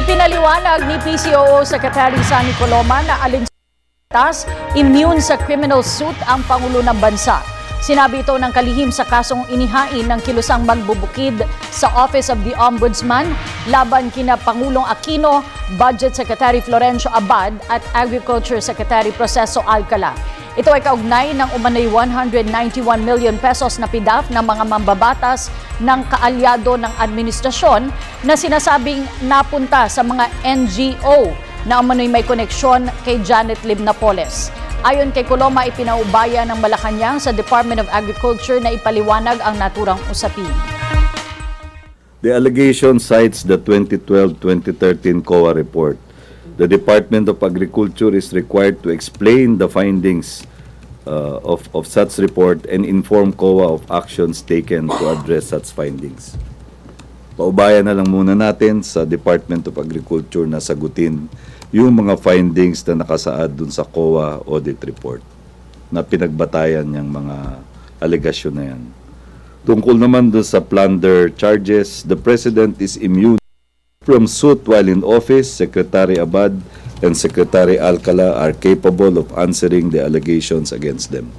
Ipinaliwanag ni PCOO Secretary Sunny Coloma na alintas immune sa criminal suit ang Pangulo ng Bansa. Sinabi ito ng kalihim sa kasong inihain ng kilusang magbubukid sa Office of the Ombudsman laban kina Pangulong Aquino, Budget Secretary Florencio Abad at Agriculture Secretary Proceso Alcala. Ito ay kaugnay ng umano'y 191 million pesos na PDAF ng mga mambabatas ng kaalyado ng administrasyon na sinasabing napunta sa mga NGO na umano'y may koneksyon kay Janet Lim Napoles. Ayon kay Coloma, ipinaubaya ng Malacanang sa Department of Agriculture na ipaliwanag ang naturang usapin. The allegation cites the 2012-2013 COA report. The Department of Agriculture is required to explain the findings of such report and inform COA of actions taken to address such findings. Paubayan na lang muna natin sa Department of Agriculture na sagutin yung mga findings na nakasaad dun sa COA audit report na pinagbatayan yung mga alegasyon na yan. Tungkol naman dun sa plunder charges, the President is immune from suit while in office. Secretary Abad and Secretary Alcala are capable of answering the allegations against them.